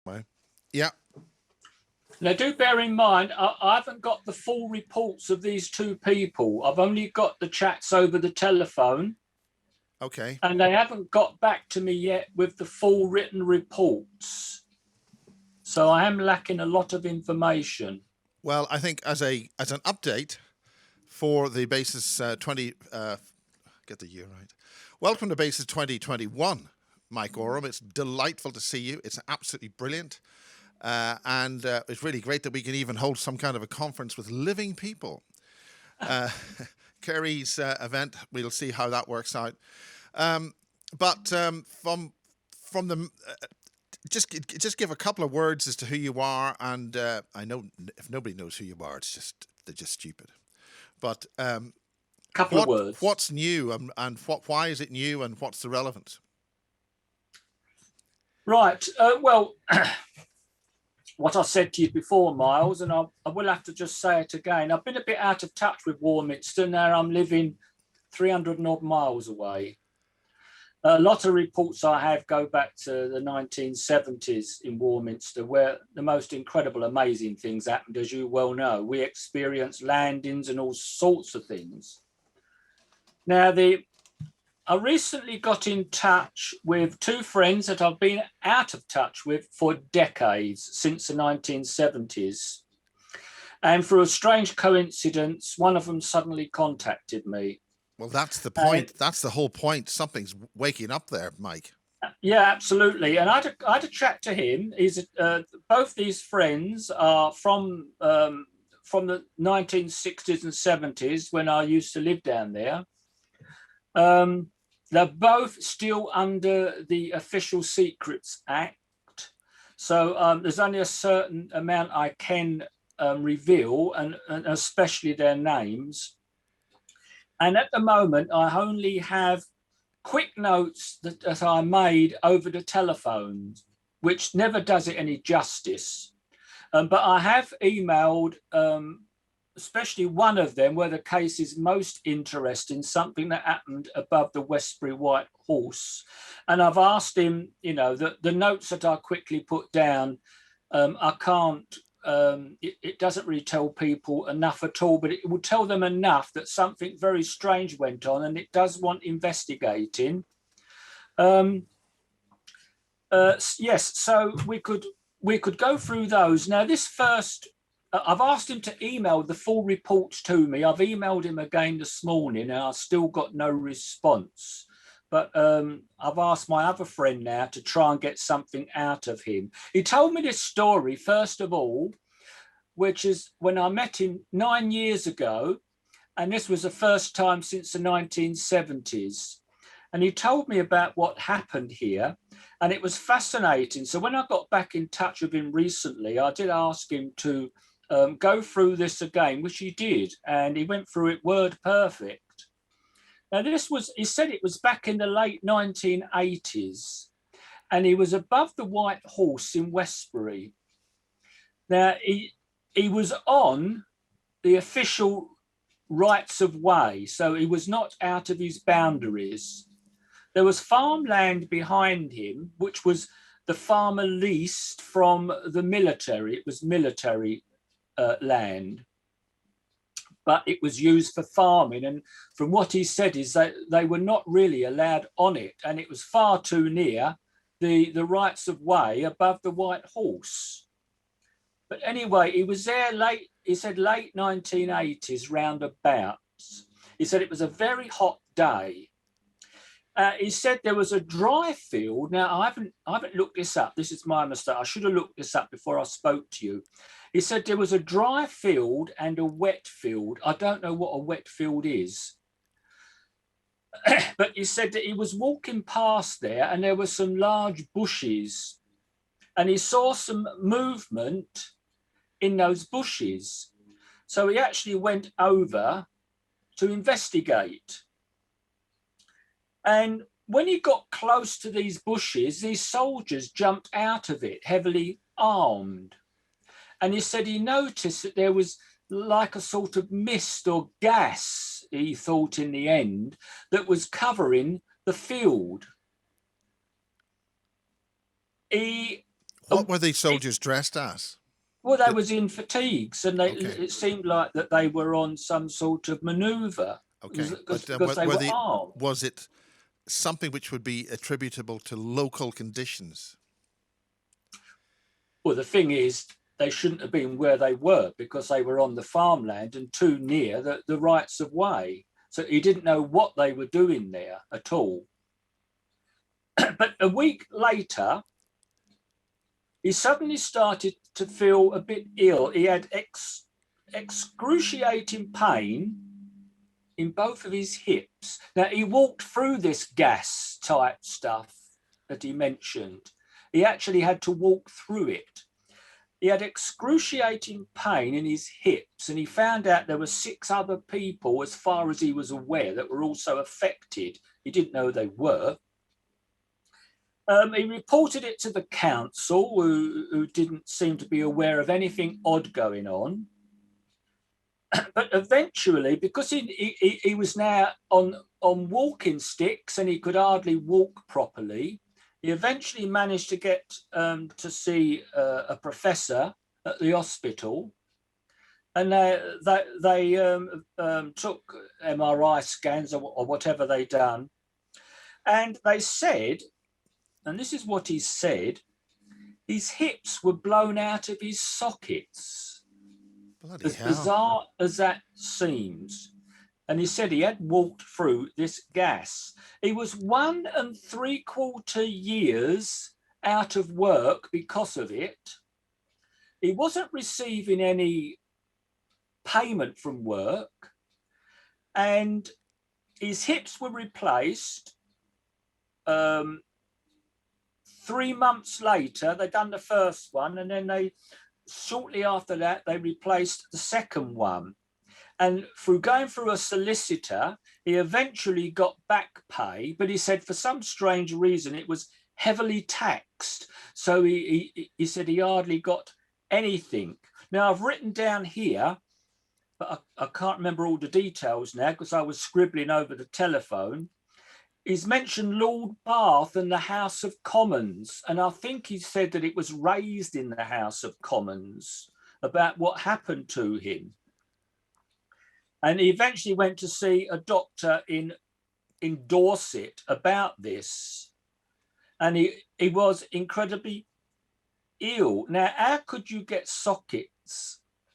Right. Yeah. Now, do bear in mind, I haven't got the full reports of these two people. I've only got the chats over the telephone. Okay. And they haven't got back to me yet with the full written reports. So I am lacking a lot of information. Well, I think as an update for the Basis 20, get the year right. Welcome to Basis 2021, Mike Oram. It's delightful to see you. It's absolutely brilliant. And it's really great that we can even hold some kind of a conference with living people. Kerry's event, we'll see how that works out. But from the just give a couple of words as to who you are, and I know if nobody knows who you are, they're just stupid. But couple of words. What's new, and why is it new, and what's the relevance? Right. Well, what I said to you before, Miles, and I will have to just say it again. I've been a bit out of touch with Warminster. Now I'm living 300 and odd miles away. A lot of reports I have go back to the 1970s in Warminster, where the most incredible, amazing things happened, as you well know. We experienced landings and all sorts of things. Now, I recently got in touch with two friends that I've been out of touch with for decades, since the 1970s. And through a strange coincidence, one of them suddenly contacted me. Well, that's the point. That's the whole point. Something's waking up there, Mike. Yeah, absolutely. And I had a chat to him. Both these friends are from the 1960s and 70s, when I used to live down there. They're both still under the Official Secrets Act. So there's only a certain amount I can reveal, and especially their names. And at the moment, I only have quick notes that I made over the telephone, which never does it any justice. But I have emailed, especially one of them, where the case is most interesting, something that happened above the Westbury White Horse. And I've asked him, the notes that I quickly put down, I can't, it doesn't really tell people enough at all, but it will tell them enough that something very strange went on, and it does want investigating. Yes, so we could go through those. Now, this first, I've asked him to email the full reports to me. I've emailed him again this morning, and I've still got no response. But I've asked my other friend now to try and get something out of him. He told me this story, first of all, which is when I met him 9 years ago. And this was the first time since the 1970s. And he told me about what happened here. And it was fascinating. So when I got back in touch with him recently, I did ask him to go through this again, which he did. And he went through it word perfect. Now, he said it was back in the late 1980s, and he was above the White Horse in Westbury. Now, he was on the official rights of way, so he was not out of his boundaries. There was farmland behind him, which was the farmer leased from the military. It was military land. But it was used for farming. And from what he said is that they were not really allowed on it. And it was far too near the rights of way above the White Horse. But anyway, he was there late 1980s roundabouts. He said it was a very hot day. He said there was a dry field. Now, I haven't looked this up. This is my mistake. I should have looked this up before I spoke to you. He said there was a dry field and a wet field. I don't know what a wet field is. But he said that he was walking past there and there were some large bushes. And he saw some movement in those bushes. So he actually went over to investigate. And when he got close to these bushes, these soldiers jumped out of it, heavily armed. And he said he noticed that there was like a sort of mist or gas, he thought in the end, that was covering the field. What were these soldiers dressed as? Well, they was in fatigues, and Okay. it seemed like that they were on some sort of manoeuvre Okay, because they were armed. Was it something which would be attributable to local conditions? Well, the thing is, they shouldn't have been where they were because they were on the farmland and too near the rights of way. So he didn't know what they were doing there at all. But a week later, he suddenly started to feel a bit ill. He had excruciating pain in both of his hips. Now, he walked through this gas type stuff that he mentioned. He actually had to walk through it. He had excruciating pain in his hips, and he found out there were 6 other people, as far as he was aware, that were also affected. He didn't know they were. He reported it to the council, who didn't seem to be aware of anything odd going on. But eventually, because he was now on walking sticks and he could hardly walk properly, he eventually managed to get to see a professor at the hospital, and they took MRI scans or whatever they done, and they said, and this is what he said, his hips were blown out of his sockets. Bloody as hell. Bizarre as that seems. And he said he had walked through this gas. He was 1 3/4 years out of work because of it. He wasn't receiving any payment from work, and his hips were replaced. 3 months later, they'd done the first one, and then shortly after that, they replaced the second one. And through going through a solicitor, he eventually got back pay, but he said for some strange reason it was heavily taxed. So he said he hardly got anything. Now, I've written down here, but I can't remember all the details now because I was scribbling over the telephone. He's mentioned Lord Bath and the House of Commons, and I think he said that it was raised in the House of Commons about what happened to him. And he eventually went to see a doctor in Dorset about this, and he was incredibly ill. Now, how could you get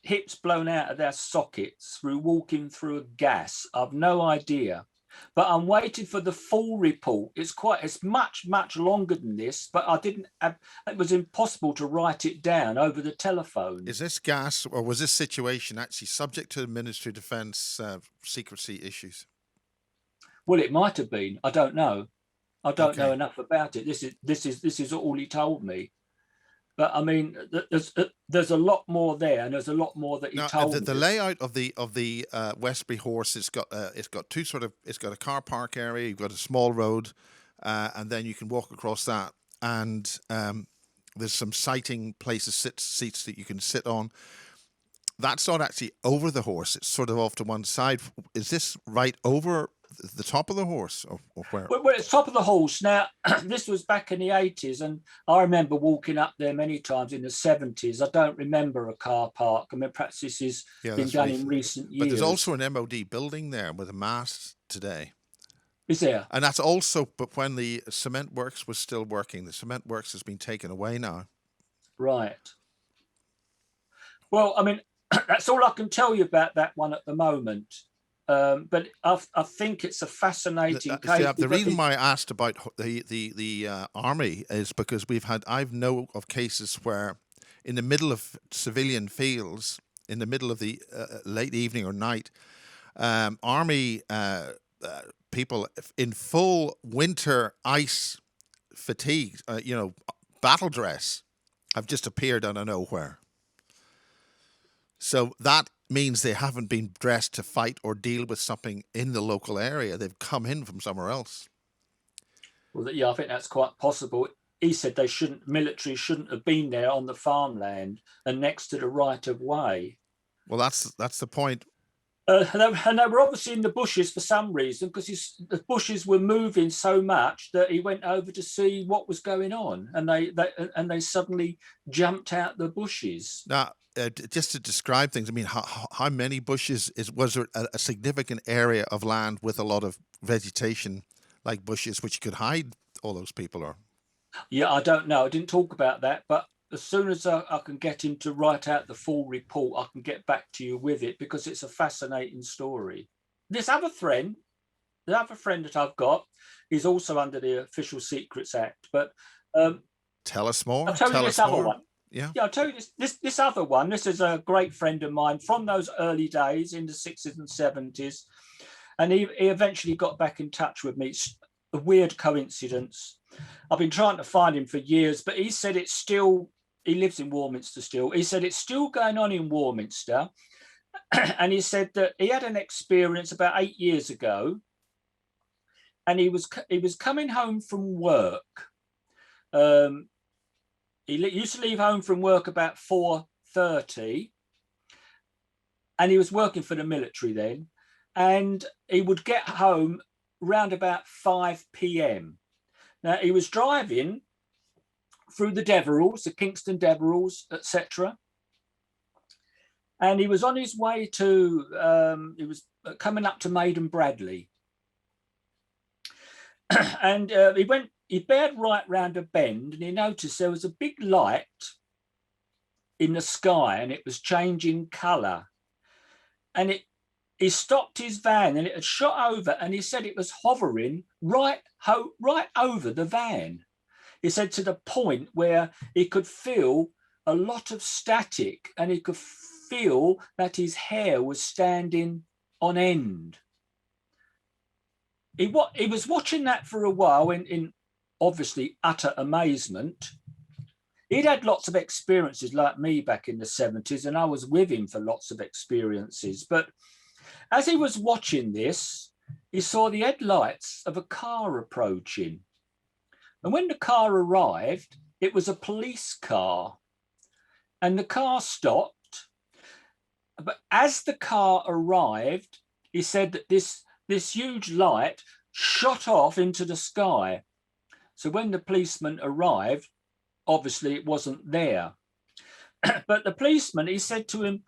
hips blown out of their sockets through walking through a gas? I've no idea. But I'm waiting for the full report. It's much longer than this, but it was impossible to write it down over the telephone. Is this gas, or was this situation actually subject to Ministry of Defence secrecy issues? Well, it might have been. I don't know. I don't know enough about it. This is all he told me. But I mean, there's a lot more there, and there's a lot more that he told me. The layout of the Westbury Horse, it's got two it's got a car park area. You've got a small road, and then you can walk across that, and there's some sighting places, seats that you can sit on. That's not actually over the horse; it's sort of off to one side. Is this right over the top of the horse, or where? Well, it's top of the horse. Now, this was back in the 80s, and I remember walking up there many times in the 70s. I don't remember a car park. I mean, perhaps this has been done in recent years. But there's also an MOD building there with a mast today. Is there? And that's also, but when the cement works was still working, the cement works has been taken away now. Right. Well, I mean, that's all I can tell you about that one at the moment. But I think it's a fascinating case. The reason why I asked about the army is because I've know of cases where in the middle of civilian fields, in the middle of the late evening or night, army people in full winter ice fatigue, battle dress, have just appeared out of nowhere. So that means they haven't been dressed to fight or deal with something in the local area. They've come in from somewhere else. Well, yeah, I think that's quite possible. He said military shouldn't have been there on the farmland and next to the right of way. Well, that's the point. And they were obviously in the bushes for some reason, because the bushes were moving so much that he went over to see what was going on, and they suddenly jumped out the bushes. Now, just to describe things, I mean, how many bushes was there a significant area of land with a lot of vegetation, like bushes, which could hide all those people? Or Yeah, I don't know. I didn't talk about that, but as soon as I can get him to write out the full report, I can get back to you with it, because it's a fascinating story. This other friend, the other friend that I've got, is also under the Official Secrets Act. But tell us more. I'll tell you this other one. Yeah. Yeah, I'll tell you this other one. This is a great friend of mine from those early days in the 60s and 70s. And he eventually got back in touch with me. It's a weird coincidence. I've been trying to find him for years, but he said it's still, he lives in Warminster still. He said it's still going on in Warminster. And he said that he had an experience about 8 years ago, and he was coming home from work. He used to leave home from work about 4:30, and he was working for the military then, and he would get home round about 5 p.m. Now, he was driving through the Deverells, the Kingston Deverells, etc. And he was on his way to, he was coming up to Maiden Bradley. And he bared right round a bend, and he noticed there was a big light in the sky, and it was changing colour. And he stopped his van, and it had shot over, and he said it was hovering right over the van. He said to the point where he could feel a lot of static, and he could feel that his hair was standing on end. He was watching that for a while in obviously utter amazement. He'd had lots of experiences like me back in the 70s, and I was with him for lots of experiences. But as he was watching this, he saw the headlights of a car approaching. And when the car arrived, it was a police car. And the car stopped. But as the car arrived, he said that this huge light shot off into the sky. So when the policeman arrived, obviously it wasn't there. But the policeman, he said to him,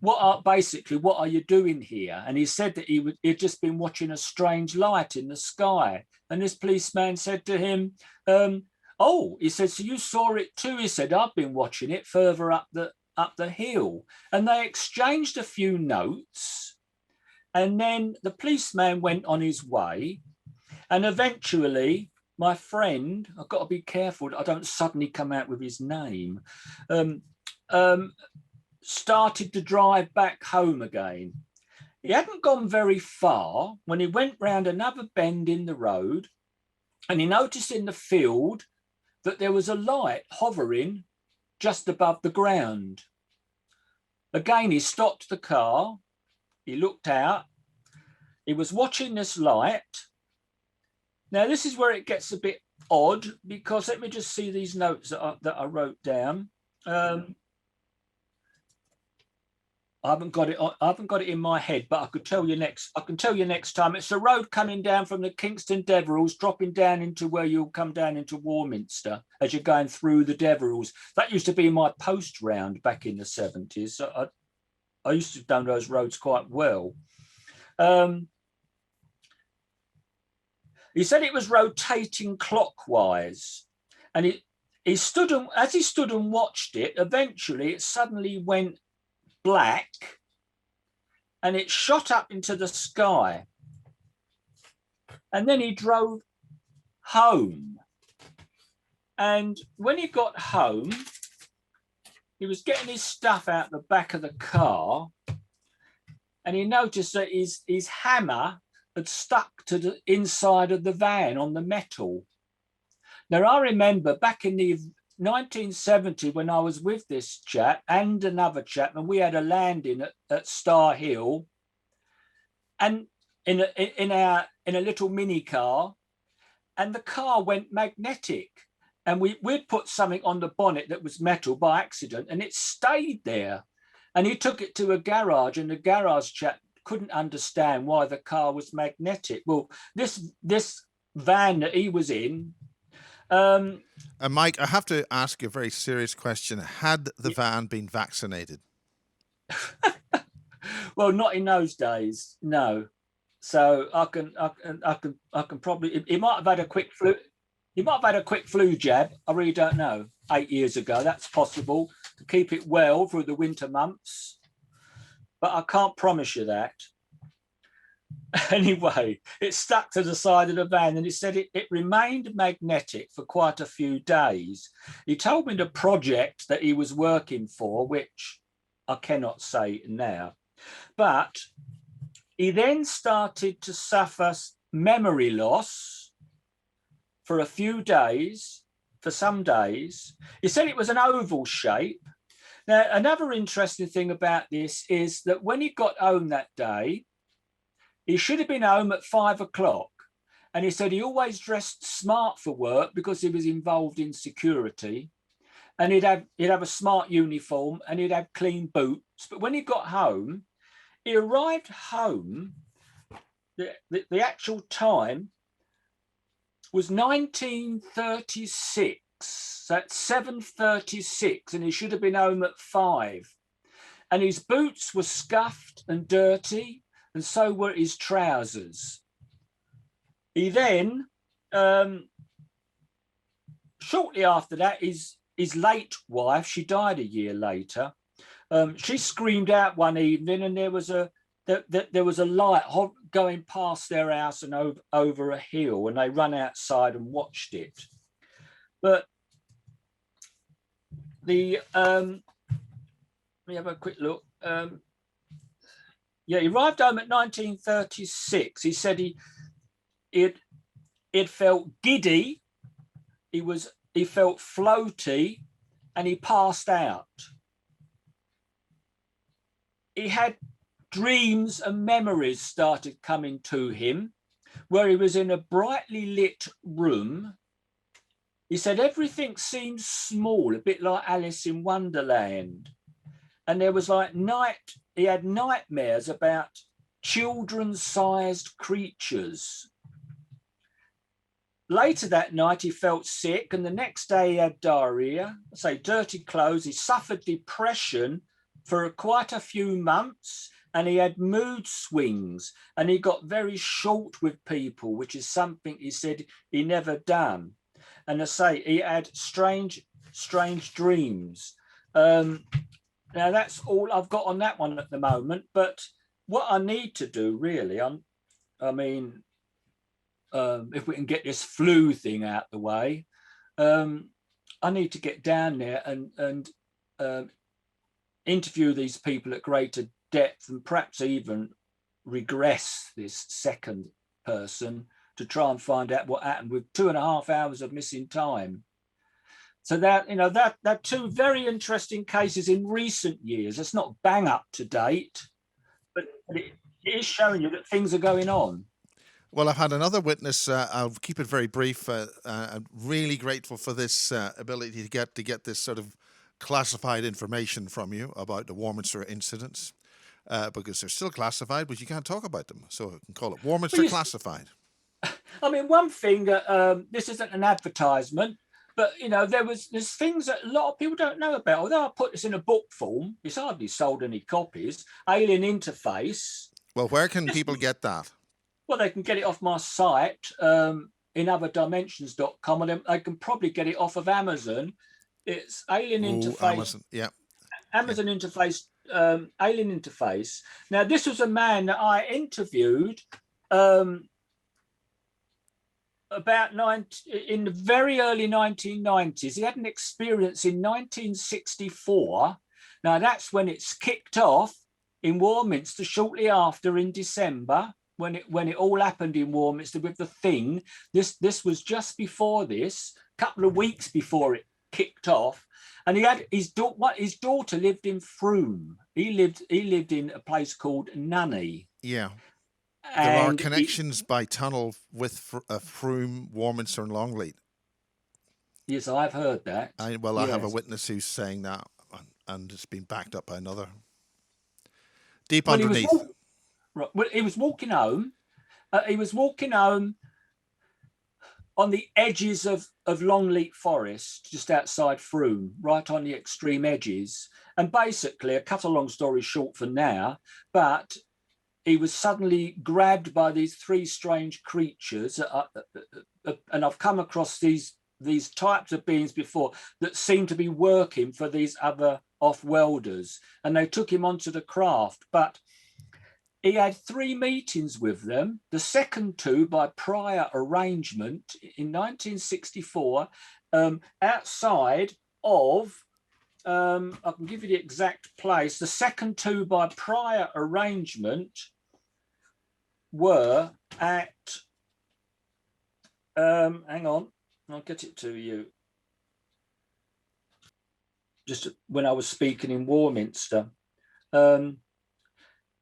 what are you doing here? And he said that he'd just been watching a strange light in the sky. And this policeman said to him, oh, he said, so you saw it too? He said, I've been watching it further up the hill. And they exchanged a few notes. And then the policeman went on his way. And eventually, my friend, I've got to be careful I don't suddenly come out with his name, started to drive back home again. He hadn't gone very far when he went round another bend in the road, and he noticed in the field that there was a light hovering just above the ground. Again, he stopped the car. He looked out. He was watching this light. Now, this is where it gets a bit odd, because let me just see these notes that I wrote down. I haven't got it in my head, but I can tell you next time. It's a road coming down from the Kingston Deverells, dropping down into where you'll come down into Warminster as you're going through the Deverells. That used to be my post round back in the 70s. So I used to know those roads quite well. He said it was rotating clockwise, and as he stood and watched it, eventually it suddenly went black, and it shot up into the sky. And then he drove home. And when he got home, he was getting his stuff out the back of the car, and he noticed that his hammer had stuck to the inside of the van on the metal. Now, I remember back in the 1970, when I was with this chap and another chap, and we had a landing at Star Hill, and in a little mini car, and the car went magnetic, and we'd put something on the bonnet that was metal by accident, and it stayed there. And he took it to a garage, and the garage chap couldn't understand why the car was magnetic. Well, this van that he was in. Mike, I have to ask you a very serious question. Had the van been vaccinated? Well, not in those days, no. So I can probably. He might have had a quick flu. He might have had a quick flu jab. I really don't know. 8 years ago, that's possible, to keep it well through the winter months. But I can't promise you that. Anyway, it stuck to the side of the van, and it said it remained magnetic for quite a few days. He told me the project that he was working for, which I cannot say now. But he then started to suffer memory loss for a few days, for some days. He said it was an oval shape. Now, another interesting thing about this is that when he got home that day, he should have been home at 5 o'clock. And he said he always dressed smart for work because he was involved in security. And he'd have a smart uniform and he'd have clean boots. But when he got home, he arrived home, the actual time was 1936. So at 7:36, and he should have been home at 5. And his boots were scuffed and dirty, and so were his trousers. He then, shortly after that, his late wife, she died a year later. She screamed out one evening, and there was a light going past their house and over a hill, and they ran outside and watched it. But let me have a quick look. He arrived home at 1936. He said it felt giddy, he felt floaty, and he passed out. He had dreams and memories started coming to him, where he was in a brightly lit room. He said everything seemed small, a bit like Alice in Wonderland. And there was he had nightmares about children-sized creatures. Later that night, he felt sick, and the next day he had diarrhea, dirty clothes. He suffered depression for quite a few months, and he had mood swings, and he got very short with people, which is something he said he never done. And he had strange dreams. Now that's all I've got on that one at the moment. But what I need to do really, if we can get this flu thing out the way, I need to get down there and interview these people at greater depth, and perhaps even regress this second person to try and find out what happened with 2.5 hours of missing time. So that two very interesting cases in recent years. It's not bang up to date, but it is showing you that things are going on. Well, I've had another witness. I'll keep it very brief. I'm really grateful for this ability to get this sort of classified information from you about the Warminster incidents, because they're still classified, but you can't talk about them. So I can call it Warminster classified. One thing, this isn't an advertisement, but there's things that a lot of people don't know about. Although I put this in a book form, it's hardly sold any copies. Alien Interface. Well, where can people get that? Well, they can get it off my site, inothers-dimensions.com, and they can probably get it off of Amazon. It's Alien Interface. Amazon, yeah. Amazon Interface, Alien Interface. Now, this was a man that I interviewed in the very early 1990s. He had an experience in 1964. Now, that's when it's kicked off in Warminster shortly after in December, when it all happened in Warminster with the thing. This was just before this, a couple of weeks before it kicked off. And he had his daughter lived in Frome. He lived in a place called Nunney. Yeah. There are connections by tunnel with Frome, Warminster and Longleat. Yes, I've heard that. I have a witness who's saying that, and it's been backed up by another. Deep underneath. Right. Well, he was walking home. He was walking home on the edges of Longleat Forest, just outside Frome, right on the extreme edges. And basically, I cut a long story short for now, but he was suddenly grabbed by these three strange creatures. And I've come across these types of beings before that seem to be working for these other off-welders. And they took him onto the craft. But he had 3 meetings with them, the second 2 by prior arrangement in 1964, outside of, I can give you the exact place, the second 2 by prior arrangement were at, hang on, I'll get it to you. Just when I was speaking in Warminster.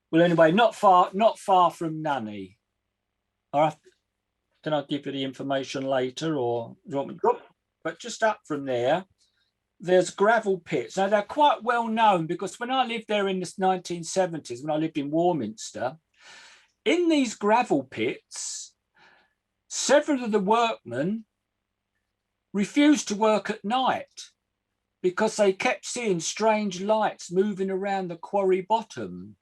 Well, anyway, not far from Nunny. All right. Can I give you the information later, or do you want me to? But just up from there, there's gravel pits. Now, they're quite well known because when I lived there in the 1970s, when I lived in Warminster, in these gravel pits, several of the workmen refused to work at night because they kept seeing strange lights moving around the quarry bottom.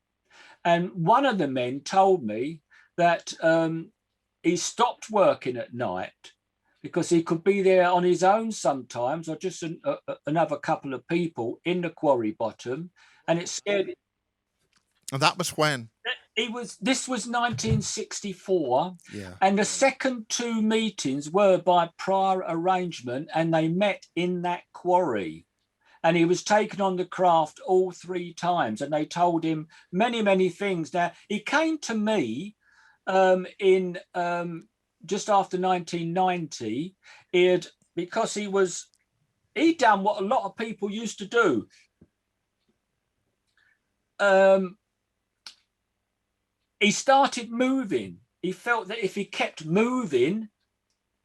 And one of the men told me that he stopped working at night because he could be there on his own sometimes, or just another couple of people in the quarry bottom, and it scared him. And that was when? This was 1964, yeah. And the second 2 meetings were by prior arrangement, and they met in that quarry. And he was taken on the craft all 3 times, and they told him many, many things. Now, he came to me in just after 1990, because he'd done what a lot of people used to do. He started moving. He felt that if he kept moving,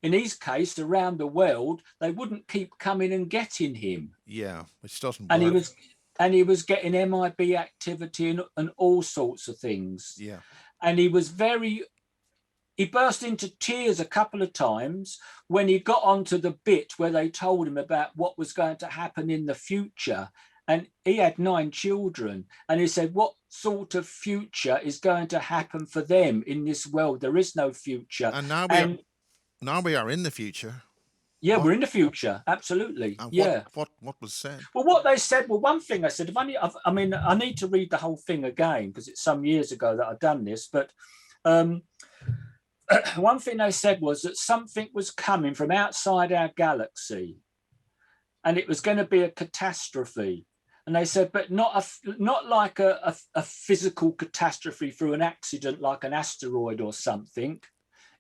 in his case, around the world, they wouldn't keep coming and getting him. Yeah, which doesn't and work. He was getting MIB activity and all sorts of things. Yeah. And he burst into tears a couple of times when he got onto the bit where they told him about what was going to happen in the future. And he had 9 children. And he said, what sort of future is going to happen for them in this world? There is no future. And now we are in the future. Yeah, we're in the future. Absolutely. And yeah. What was said? Well, what they said, one thing I said, I need to read the whole thing again because it's some years ago that I've done this. But one thing they said was that something was coming from outside our galaxy, and it was going to be a catastrophe. And they said, but not like a physical catastrophe through an accident like an asteroid or something.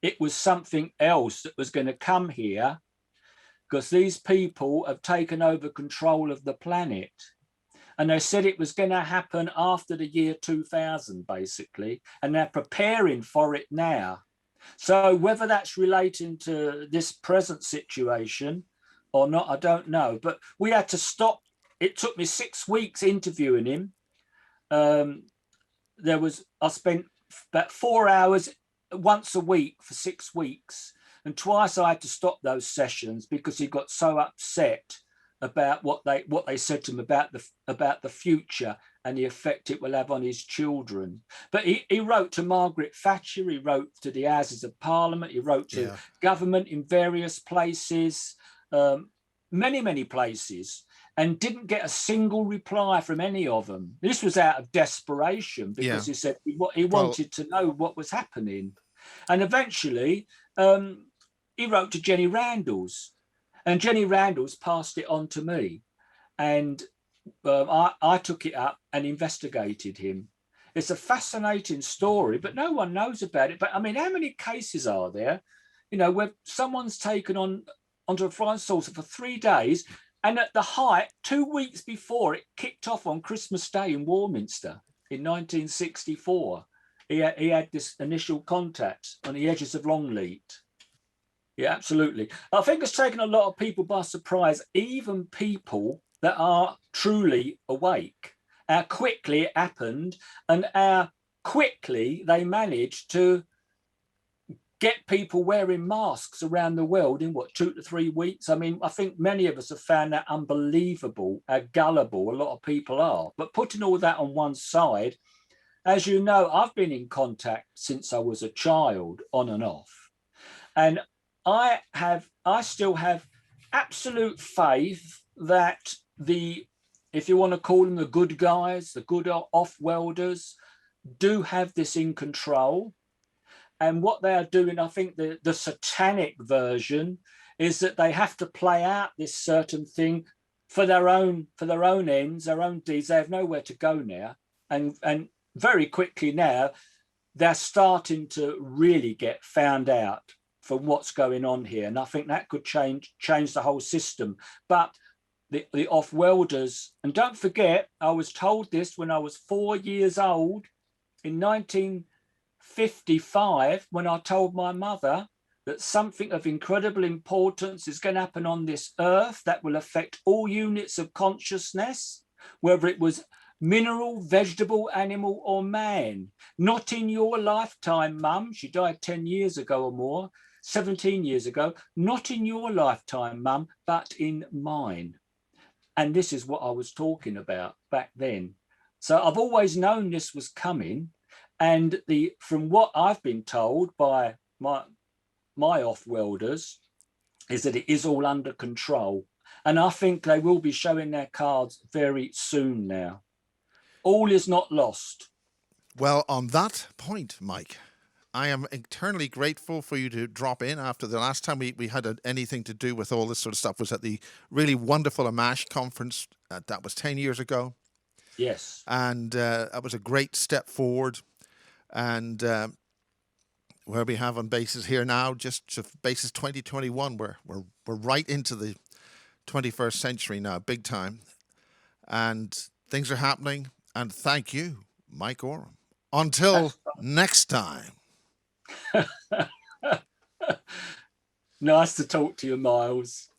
It was something else that was going to come here because these people have taken over control of the planet. And they said it was going to happen after the year 2000, basically, and they're preparing for it now. So whether that's relating to this present situation or not, I don't know. But we had to stop. It took me 6 weeks interviewing him. I spent about 4 hours once a week for 6 weeks, and twice I had to stop those sessions because he got so upset about what they said to him about the future and the effect it will have on his children. But he wrote to Margaret Thatcher, he wrote to the Houses of Parliament, he wrote to government in various places, many places, and didn't get a single reply from any of them. This was out of desperation because he said he wanted to know what was happening. And eventually he wrote to Jenny Randalls, and Jenny Randalls passed it on to me. And I took it up and investigated him. It's a fascinating story, but no one knows about it. But I mean, how many cases are there, where someone's taken onto a flying saucer for 3 days, and at the height, 2 weeks before it kicked off on Christmas Day in Warminster in 1964, he had this initial contact on the edges of Longleat. Yeah, absolutely. I think it's taken a lot of people by surprise, even people that are truly awake, how quickly it happened and how quickly they managed to get people wearing masks around the world in what, 2 to 3 weeks. I mean, I think many of us have found that unbelievable, how gullible a lot of people are. But putting all that on one side, as you know, I've been in contact since I was a child, on and off. And I still have absolute faith that if you want to call them the good guys, the good off-worlders, do have this in control. And what they are doing, I think the satanic version is that they have to play out this certain thing for their own ends, their own deeds. They have nowhere to go now. And very quickly now, they're starting to really get found out for what's going on here. And I think that could change the whole system. But the off-worlders, and don't forget, I was told this when I was 4 years old in 1955, when I told my mother that something of incredible importance is going to happen on this earth that will affect all units of consciousness, whether it was mineral, vegetable, animal, or man. Not in your lifetime, Mum. She died 10 years ago or more, 17 years ago. Not in your lifetime, Mum, but in mine. And this is what I was talking about back then. So I've always known this was coming. And from what I've been told by my off-worlders is that it is all under control. And I think they will be showing their cards very soon now. All is not lost. Well, on that point, Mike, I am eternally grateful for you to drop in. After the last time we had anything to do with all this sort of stuff was at the really wonderful Ammach conference. That was 10 years ago. Yes. And that was a great step forward. And where we have on Bases here now, just Bases 2021, we're right into the 21st century now, big time. And things are happening. And thank you, Mike Oram. Until next time. Nice to talk to you, Miles.